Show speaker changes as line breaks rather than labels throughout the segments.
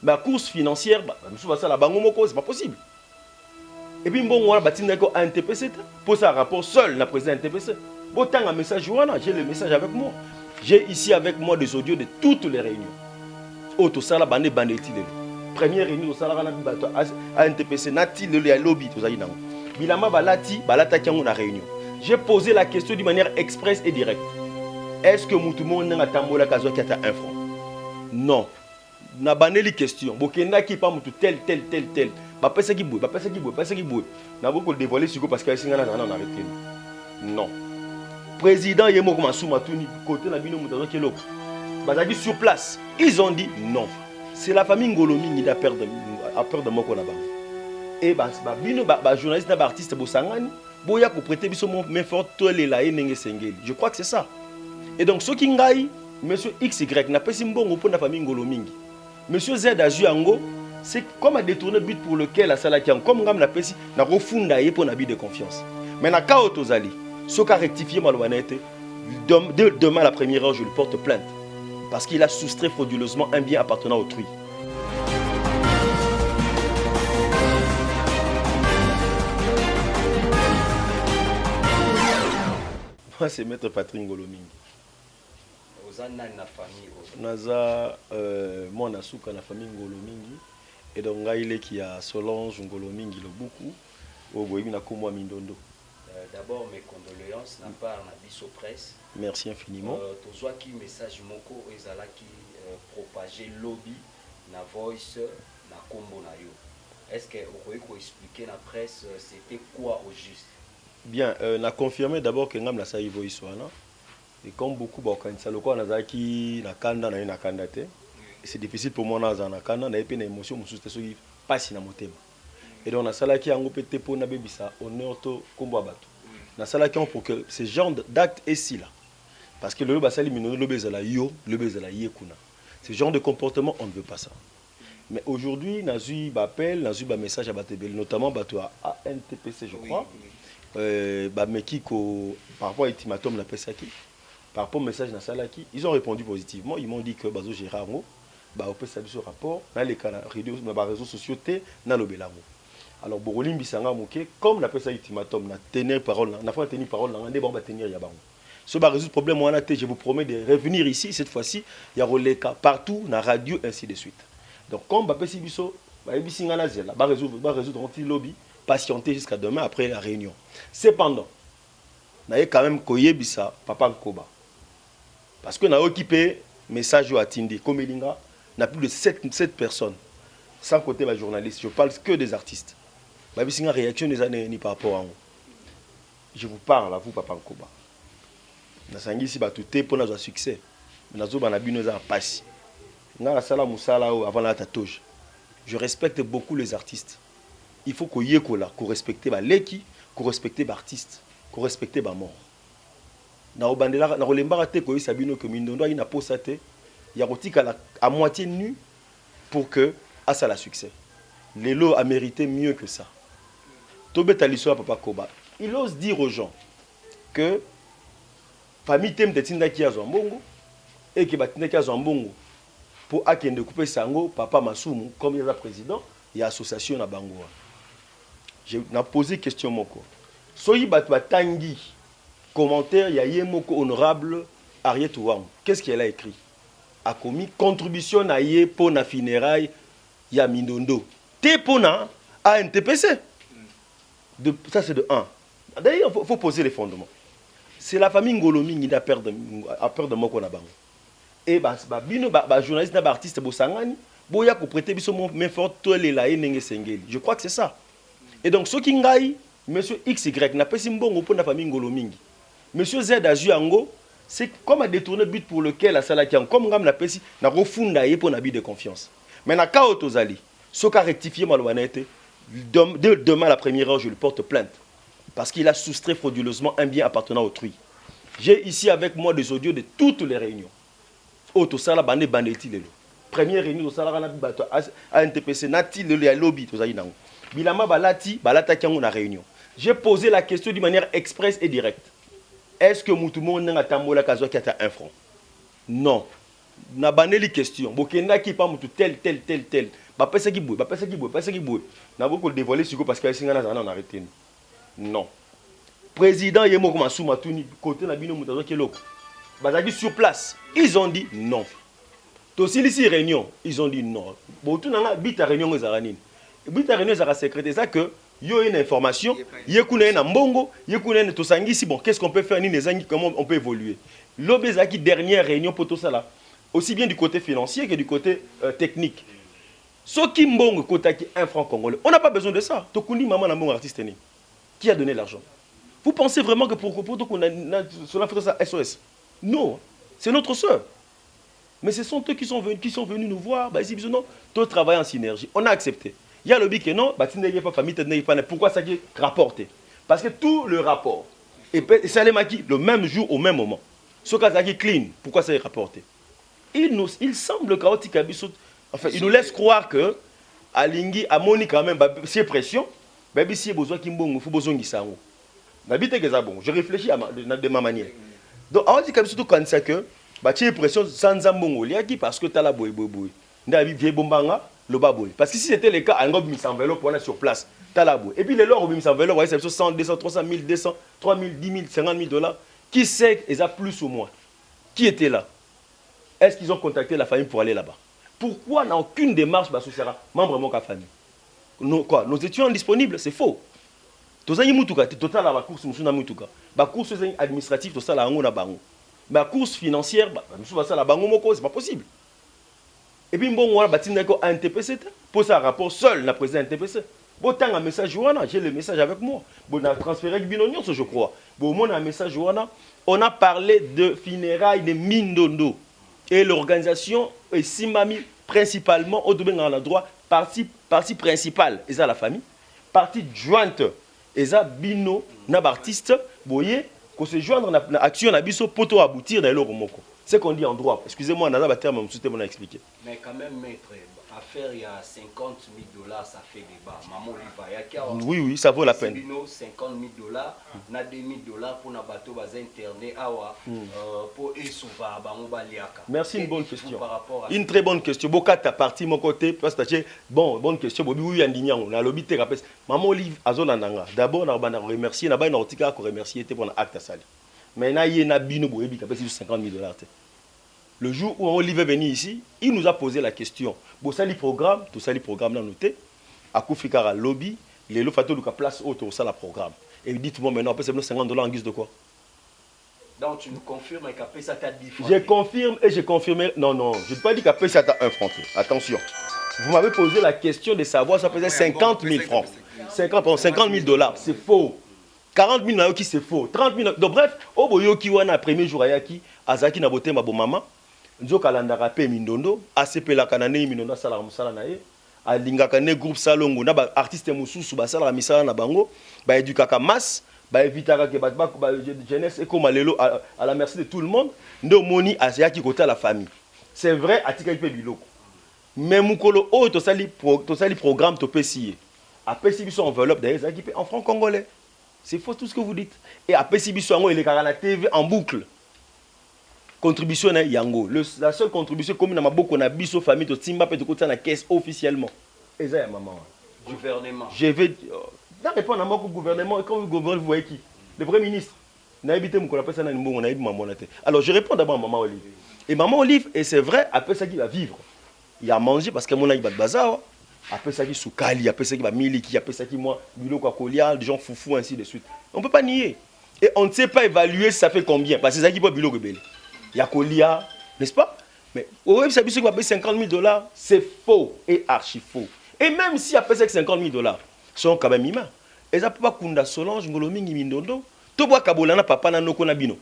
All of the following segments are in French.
la course financière, c'est pas possible. Et puis, bon, on a bâti un NTPC pour ça rapport seul, le président NTPC. Autant un message, j'ai le message avec moi. J'ai ici avec moi des audios de toutes les réunions. Auto sala bande bandeti le. Première réunion au sala na bibato à NTPC nati le lobby to zayi nango. Bilama balata kiango na réunion. J'ai posé la question d'une manière expresse et directe. Est-ce que Moutoumon n'a tambola kazo qui a un franc? Non. Na baneli question. Bokenda qui pas mutu tel. Ba pesa ki boue. Na boko dévoiler siko parce que singa na arrêté. Non. Président Yemo Komassou Matouni côté na bino mutazo ki loko. Bazaki sur place. Ils ont dit non. C'est la famille Ngolomi qui a peur de Moko là-bas. Et journaliste, artiste, boya pour prêter biso main forte je crois que c'est ça. Et donc ce qui ngaï, monsieur XY n'a pas si bon pour la famille Ngolomingi. Monsieur Z a joué Ango, c'est comme à détourner le but pour lequel la salle qui en comme ngam na pesi na refunda pour un habit de confiance. Mais na kao tozali, ce qu'a rectifié malhonnêteté, demain à la première heure je lui porte plainte. Parce qu'il a soustrait frauduleusement un bien appartenant à autrui. Moi, c'est Maître Patrick Ngolomingi. Naza, moi, Nasuka, la famille Ngolomingi. Et donc, il est qui a Solange Ngolomingi, le beaucoup. Au il a comme moi, Mindondo.
D'abord, mes condoléances, n'a pas un avis au presse.
Merci infiniment.
Tu vois qui message moko ezala qui propager lobby na voice na combo na yo. Est-ce que vous pouvez expliquer la presse c'était quoi au juste?
Bien, on a confirmé d'abord que ngam la saï voice wana. Et comme beaucoup bakanisa loko na qui na kanda na kanda te. C'est difficile pour moi na kanda na epena émotion mususu te soki passe na motema. Et donc on a salaki yango pété pour na bebisa honneur to combo bato. Na salaki pour que ce genre d'acte est là. Parce que le basali minono le bezala yo, le bezala yekuna. Ce genre de comportement, on ne veut pas ça. Mais aujourd'hui, nazu appel, nazu message à Batebel, notamment bato à NTPC, je crois. Par rapport à ultimatum la pesaki, par rapport au message na salaki, ils ont répondu positivement. Ils m'ont dit que bazo Gérard ba opé sa biso rapport dans les réseaux sociaux na lobelango. Alors Borolim bisanga moké comme la pesa ultimatum na tenir parole, na fa tenir parole na ndé bon ba tenir ya bango. Ce va résoudre le problème, je vous promets de revenir ici, cette fois-ci, il y a des cas partout, dans la radio, ainsi de suite. Donc, comme Bapesi Bisso, va résoudre le lobby, patienter jusqu'à demain après la réunion. Cependant, il y a quand même Koye Bissa, Papa Nkoba. Parce que nous avons occupé message à Tindi, comme Elinga, on a plus de 7 personnes, sans côté les journalistes, je parle que des artistes. Il y a une réaction des années ni par rapport à vous. Je vous parle à vous, Papa Nkoba. Nasangi si batute pour notre succès. Nazo banabino za passe. Na la sala musala avant la tatouage. Je respecte beaucoup les artistes. Il faut qu'on y ait qu'on respecte ba leki, qu'on respecte ba artiste, qu'on respecte ba mort. Na obandela na rolembara te ko sabino que Mindondo ina posate, ya rotika à moitié nu pour que à ça la succès. Lelo a mérité mieux que ça. Tobeta l'histoire Papa Koba. Il ose dire aux gens que famille tem de tinda ki azo mbongo et que batinda ki azo mbongo pour akende couper sango papa Masumu comme il est président il y a association na bango. Je n'a posé question moko. Soyi bat batangi commentaire il y a yemoko honorable Ariette Ouang. Qu'est-ce qu'elle a écrit? A commis contribution na yé pour na funérailles ya Mindondo. Té pour na ANTPC. Ça c'est de 1. D'ailleurs il faut poser les fondements. C'est la famille Ngolomingi qui a peur de Moko na bango. Et journaliste, artiste, boya pour prêter biso main forte je crois que c'est ça. Et donc ce qui ngaï, monsieur XY n'a pas si bon pour la famille Ngolomingi. Monsieur Z a joué Ango, c'est comme à détourner le but pour lequel la salle qui en comme ngam na pesi na refunda pour un habit de confiance. Mais na kao tozali, ce qu'a rectifié malhonnêteté, demain à la première heure je lui porte plainte. Parce qu'il a soustrait frauduleusement un bien appartenant à autrui. J'ai ici avec moi des audios de toutes les réunions. Auto sala bande bandeti lelo. Première réunion au sala na bato à NTPC nati le lobby to zayi nango. Bilama balata kiango na réunion. J'ai posé la question d'une manière expresse et directe. Est-ce que Moutoumon n'a tambola kazo qui a un franc? Non. na baneli question bokenda ki pa mutu tel ba pesa ki boy na boko dévoiler siko parce que singa na zana on arrêté non président yemo ko masuma tuni côté na bino mutu azoki loko bazaki sur place ils ont dit non to ici réunion ils ont dit non bon tout na bita réunion ezara nini bita réunion ezara secrétaire ça que yo une information yekuna na mbongo yekuna na tosangisi bon qu'est-ce qu'on peut faire ni les comment on peut évoluer l'obezaki dernière réunion pour tout ça là aussi bien du côté financier que du côté technique. Ce qui mbongo kotaki un franc congolais, on n'a pas besoin de ça. Tokundi maman na mbongo artiste ni. Qui a donné l'argent? Vous pensez vraiment que pour qu'on a cela fait ça SOS? Non, c'est notre sœur. Mais ce sont eux qui sont venus nous voir. Bah ici non, tout travail en synergie. On a accepté. Il y a le but que non, bah tu n'es pas famille, tu n'es pas. Pourquoi ça qui est rapporté? Parce que tout le rapport et ça les maquille le même jour au même moment. Ce cas qui clean, pourquoi ça est rapporté? Il semble chaotique. Enfin, il nous laisse croire que Alingi a moni quand même c'est pression. Baby si besoin kimbongo, faut besoin gisango. N'habite que ça bon. Je réfléchis de ma manière. Donc on dit comme surtout quand ça que bah tu pression sans zambongo liaki parce que tu as la boy. Ndabi vie bombanga le baboy. Parce que si c'était le cas, on aurait mis enveloppe pour aller sur place. Tu as la boy. Et puis les lois ont mis enveloppe, ouais, c'est 100, 200, 300 000, 200, 3 000, 10 000, 50 000 $. Qui sait ils a plus ou moins? Qui était là? Est-ce qu'ils ont contacté la famille pour aller là-bas? Pourquoi n'a aucune démarche sera membre de ma famille? Nous étions disponibles, c'est faux. Tout ça, il y a total la course, la course administrative, tout ça, la course financière, c'est pas possible. Et puis, bon, on a un NTPC, pour ça, rapport seul, la président NTPC. Bon, tant un message, j'ai le message avec moi. Bon, on a transféré Binonion, je crois. Bon, on a un message, on a parlé de funérailles de Mindondo. Et l'organisation est Simami principalement au domaine en droit partie principale et ça la famille partie jointe et ça bino na artiste voyez qu'on se joindre na action na biso poto aboutir dans l'euro moko c'est qu'on dit en droit excusez-moi na ba terme me mon expliquer
mais quand même maître affaire il y a 50 000 $, ça fait débat maman Oliva
oui ça vaut la peine
50 000 $, na 2 000 $ pour na bateau bas internet awa pour esouva bango baliaka.
Merci, une bonne question. Une très bonne question. Boka ta partie mon côté parce que bon bonne question bobi oui andinyango na lobby te rapes maman Olive azolandanga d'abord na bana remercier na ba na otika ko remercier te pour na acte sali mais na yena bino boyebi ka pesi 50 000 $. Le jour où Olivier est venu ici, il nous a posé la question. Bon, ça, le programme, tout ça, le programme là noté. À Koufikara lobby, les lots fato de place autour ça le programme. Et dites-moi maintenant, après c'est 50 $ en guise de quoi?
Donc tu nous confirmes qu'après ça t'a dit.
Je confirme et je confirme. Non, je ne pas dit qu'après ça t'a 1 franc. Attention. Vous m'avez posé la question de savoir ça faisait 50 000 francs. 50 000 $, c'est faux. 40 000 nayoki c'est faux. 30 000. Donc bref, au boyoki wana premier jour ayaki azaki na boté ma bo maman. Nzo kalanda rapé Mindondo, ACP la kanane Mindondo sala musala na ye. Alingaka ne groupe Salongo na ba artiste mususu ba sala misala na bango, ba édukaka masse, ba évitaka ke ba jeunesse et comme lelo à la merci de tout le monde, ndo moni asiaki côté à la famille. C'est vrai atika ipe biloko. Mais mukolo o to sali programme to pesier. Après si biso enveloppe d'ailleurs équipe en franc congolais. C'est faux tout ce que vous dites. Et après si biso ngo il est la TV en boucle. Contribution na yango. La seule contribution comme na maboko na biso famille to timba pe to kota na caisse officiellement. Et ça maman.
Gouvernement.
Je vais répondre à mon gouvernement et quand vous gouvernez vous voyez qui? Le premier ministre. Na habité mon appelle ça na mbongo na maman na té. Alors je réponds d'abord à maman Olive. Et maman Olive et c'est vrai après ça qui va vivre. Il a mangé parce que mon a bazar. Après ça qui soukali, après ça qui va miliki, après ça qui moi biloko kolia, des gens foufou ainsi de suite. On peut pas nier. Et on ne sait pas évaluer ça fait combien parce que ça qui pas biloko belé. Il y a Kolia, n'est-ce pas? Mais au web, ça veut dire que 50 000 $, c'est faux et archi faux. Et même si après 50 000 $, sont quand même humains. Et ça peut pas Kunda Solange, Ngolomingi Mindondo, to bois Kabolana papa na noko na bino.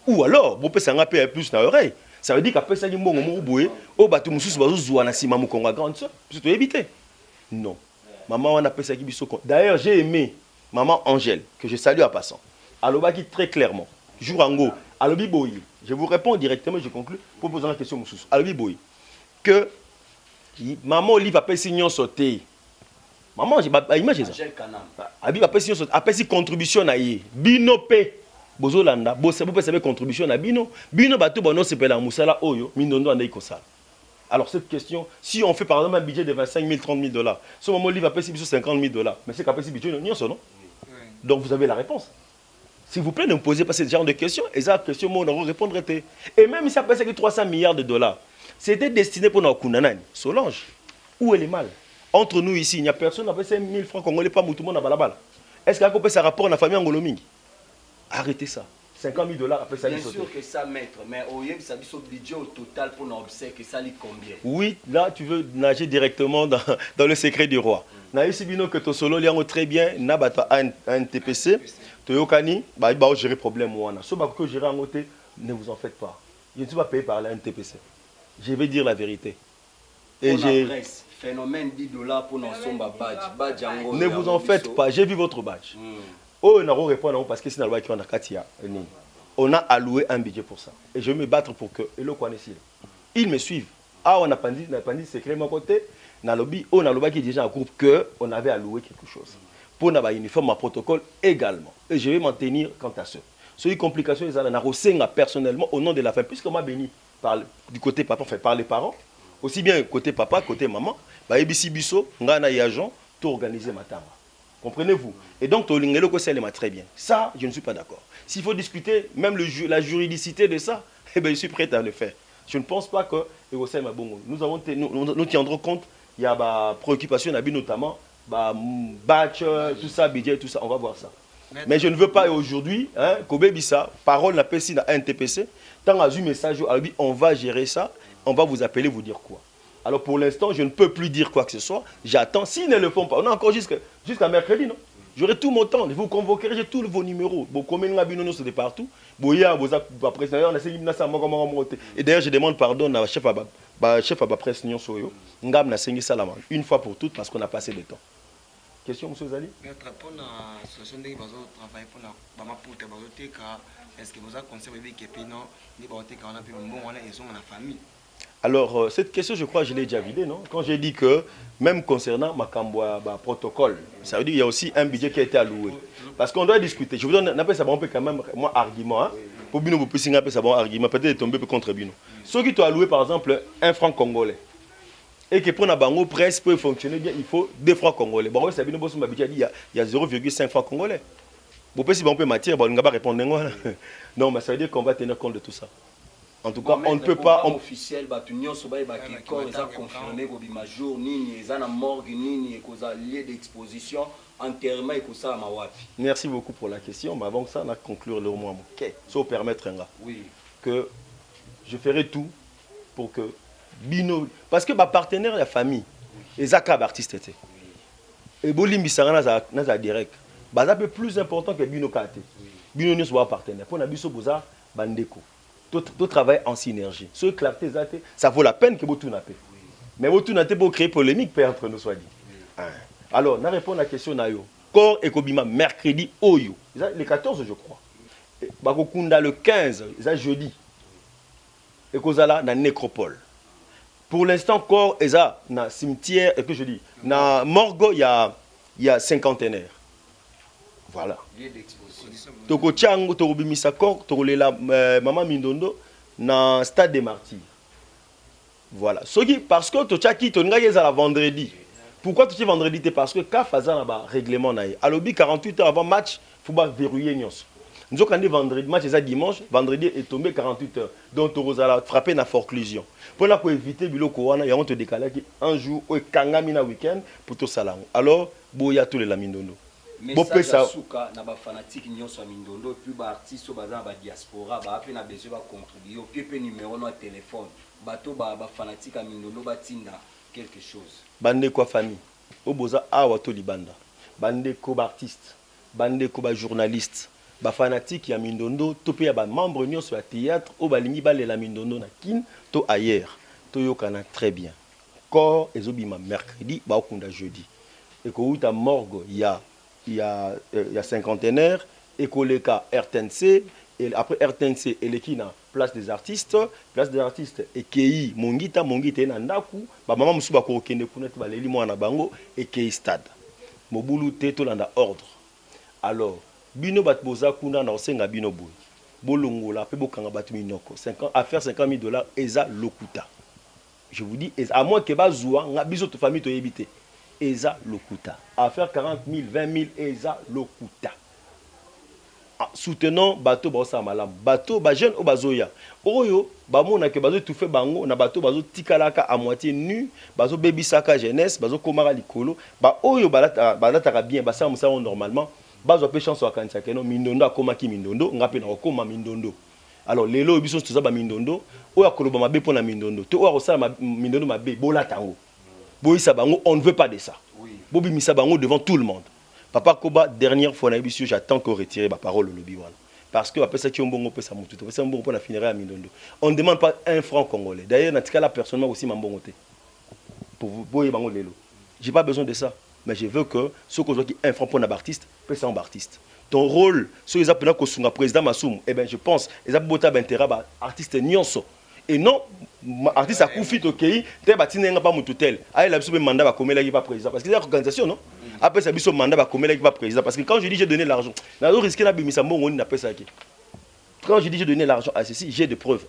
Ou alors, vous pouvez s'en rappeler plus dans l'oreille. Ça veut dire qu'après ça, il y a un boué, au bateau moussous, bazou na sima moukonga grande sœur. C'est tout éviter. Non. Maman, on appelle ça qui biso. D'ailleurs, j'ai aimé maman Angèle, que je salue en passant. Alobaki très clairement. Jourango, Alobi Boyi, je vous réponds directement, je conclue, pour poser la question Moussous. Alobi Boyi, que maman Olive a fait signon sauté. Maman, imagine ça. Abi a fait signon sauté, a fait contribution à y. Binopé, bozolanda bopesa be contribution na bino bato bono sepela musala oyo mindondo andai kosala. Alors cette question, si on fait par exemple un budget de 25 000, 30 000 $, ce moment livre payer 50 000 $, mais c'est qu'après ce budget non. Donc vous avez la réponse. S'il vous plaît, ne me posez pas ce genre de questions. Et ça, question, moi, on répondrait. Et même si après c'est que 300 milliards de $, c'était destiné pour nos Kundanani. Solange, où est le mal? Entre nous ici, il n'y a personne qui a fait 1 000 francs congolais, pas tout le monde à balabala. Est-ce qu'il y a un rapport à la famille Angolomingi? Arrêtez ça. 50 000 $, après ça,
bien sûr que ça, maître, mais au Yéb, ça dit son budget au total pour nos obsèques, que ça lit combien? Oui,
là, tu veux nager directement dans le secret du roi. Naïsi bino que to solo liango très bien, nabata un TPC, to yokani, bah gérer problème ouana. So ba ko gérer en côté, ne vous en faites pas. Je ne suis pas payé par la NTPC. Je vais dire la vérité.
Et j'ai phénomène $10 pour nos somba badge.
Ne vous en faites pas, j'ai vu votre badge. Oh, on a répondre parce que c'est la loi qui en a katia. On a alloué un budget pour ça. Et je vais me battre pour que et le connaissent. Ils me suivent. Ah, on a pas dit secret de mon côté. On a lobby qui est déjà en groupe que on avait alloué quelque chose. Pour un uniforme, un protocole également. Et je vais m'en tenir quant à ce. Sur les complications, ils ont personnellement au nom de la famille, puisqu'on m'a béni du côté papa, fait par les parents, aussi bien côté papa, côté maman, bah ebisi biso, ngana yagent, tout organiser ma tamba. Comprenez-vous? Et donc, très bien. Ça, je ne suis pas d'accord. S'il faut discuter, même la juridicité de ça, eh bien, je suis prêt à le faire. Je ne pense pas que nous tiendrons compte, il y a des préoccupations, notamment, batch, tout ça, budget, tout ça, on va voir ça. Mais je ne veux pas aujourd'hui, Kobe Bissa, parole la PSI dans un TPC, tant à un message, on va gérer ça, on va vous appeler, vous dire quoi. Alors pour l'instant, je ne peux plus dire quoi que ce soit. J'attends. S'ils ne le font pas, on a encore jusqu'à mercredi, non? J'aurai tout mon temps. Vous convoquerez, j'ai tous vos numéros. C'est partout. Et d'ailleurs, je demande pardon à chef à la presse une fois pour toutes parce qu'on a passé le temps. Question, M. Zali? Est-ce que vous avez conservé alors, cette question, je crois, je l'ai déjà vidée, non? Quand j'ai dit que, même concernant ma protocole, ça veut dire qu'il y a aussi un budget qui a été alloué. Parce qu'on doit discuter. Je vous donne un peu ça, quand même, moi, argument. Hein? Pour Bino, vous pouvez un peu ça, argument. Peut-être tomber contre Bino. Ceux qui t'ont alloué, par exemple, 1 franc congolais, et que pour la banque presse peut fonctionner bien, il faut 2 francs congolais. Bon, ça Bino, il y a 0,5 francs congolais. Vous pouvez si on peut matière, on ne va pas répondre. Non, mais ça veut dire qu'on va tenir compte de tout ça. En tout cas, on ne peut pas.
Officiel, confirmé jour, lieu d'exposition, enterrement et ça
Merci beaucoup pour la question. Mais avant que ça, on va conclure le mois. Ça va permettre que je ferai tout pour que Bino. Parce que ma partenaire de la famille, les artistes étaient. Et Bolimbi Sarana n'a direct. C'est un peu plus important que Bino Kate. Bino n'est pas partenaire. Pour Nabiso Boza, Bandeko. Tout travail en synergie. Ce clarté, ça vaut la peine que vous tout n'avez. Mais vous tout n'avez pas créé polémique, entre nous, soit dit. Alors, on répond à la question. Corps et Kobima, mercredi, Oyo. Le 14, je crois. Bakokunda, le 15, jeudi. Et Kozala, dans la nécropole. Pour l'instant, corps, et ça, dans le cimetière, et que je dis, dans Morgo, il y a cinquantenaire. Voilà. Toko Tchango, Toko Bimisakor, Toko Lela Maman Mindondo, dans le stade des martyrs. Voilà. Parce que Tochaki, tu n'as pas vendredi. Pourquoi tu es vendredi? Parce que quand tu as un règlement, alors 48 heures avant le match, il faut verrouiller. Nous avons vendredi, match est dimanche, vendredi est tombé 48 heures. Donc tu as frappé la forclusion. Pour éviter le corona, il y a un décalage un jour, ou un week-end pour tout ça. Alors, il y a tous les Mindondo.
Message à Souka, na ba fanatique nyonso Mindondo, puis ba artiste baza ba diaspora, ba pe na besoin ba contribuer, puis pe numéro no téléphone, bato ba fanatique à Mindondo ba tinda quelque chose. Bande quoi famille, oboza awa to libanda. Bande ko ba artiste, bande ko ba journaliste, ba fanatique ya Mindondo, to pe ya ba membre nyonso ya théâtre, o ba lingi ba la Mindondo na kin to ailleurs. To yokana très bien. Corps ezobima mercredi, ba okunda jeudi. Et ko uta morgo il y a cinquantenaire, Ecoleka RTNC, et après RTNC, Elekina, place des artistes, et Kei, Mongita, Nandaku, Maman Moussouba Korokende Kounet, Baleli Moana Bango, et Kei Stade. Mobulu Teto Landa ordre. Alors,
bino bat boza kuna na osenga bino boy bolongola pe bokanga batu minoko 50 affaire 50 000 dollars eza lokuta. Je vous dis, à moins que bazouan nga biso to famille to yebite eza lokuta affaire 40 000 20 000 eza lokuta. Soutenons bateau ba malam bateau ba jeune o bazoya oyo ba mona ke bazo tout fait bango na bateau bazo tikalaka à moitié nu bazo baby saka jeunesse bazo komara likolo ba oyo balata bien ba ça normalement bazo pe chance wa kanisa keno mindondo akomaki mindondo ngape na okoma mindondo. Alors lelo biso tout ça ba mindondo oyo akoloba mabe pona mindondo to oyo osala mindondo mabe bola tango boyisa bango, on ne veut pas de ça. Bobi misa bango devant tout le monde. Papa Koba, dernière fois, j'attends qu'on retire ma parole au lobby. Parce que après ça, on ne demande pas un franc congolais. D'ailleurs, dans ce cas-là, personnellement aussi, pour vous, j'ai pas besoin de ça. Mais je veux que ceux qui ont un franc pour un artiste, peut un artiste. Ton rôle, ceux qui ont un président Massoum, eh bien, je pense, ils ont un intérêt à artiste Nyonso. Et non, artiste a confié au pays, tu n'as pas mon tutel. Il a besoin de mandat comme il pas président. Parce qu'il y a une organisation, non? Après, ça a besoin de mandat comme il pas président. Parce que quand je dis j'ai donné l'argent, je risque de pas ça. Quand je dis j'ai donné l'argent à ceci, j'ai des preuves.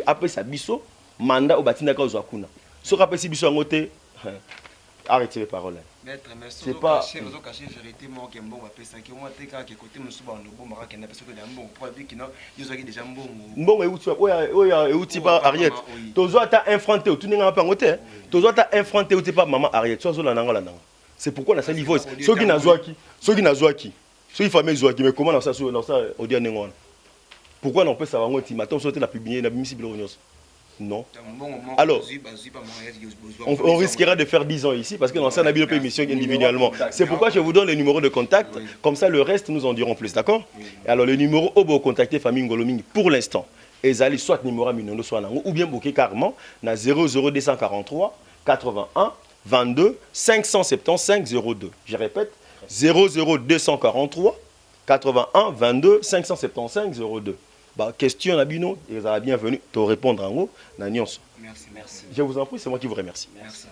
Après, ça a besoin de mandat au bâtiment de Zakuna. Ce rappel, c'est besoin de arrêtez les paroles.
Maître, mais
c'est pas. C'est pourquoi on a ça niveau. Ceux qui n'ont mais comment on a ça au dernier moment? Pourquoi on peut savoir maintenant sauter la publier la non. Alors, on risquera de faire 10 ans ici parce que dans ça, on a bien émission individuellement. C'est pourquoi je vous donne le numéro de contact. Comme ça, le reste, nous en dirons plus. D'accord? Alors, le numéro où vous contactez famille Ngoloming pour l'instant, ils soit numéro Minondo, soit ou bien booké carrément, na 00243 81 22 575 02. Je répète, 00243 81 22 575 02. Bah, question Nabino, ils sont bienvenus te répondre en haut.
Merci.
Je vous en prie, c'est moi qui vous remercie.
Merci.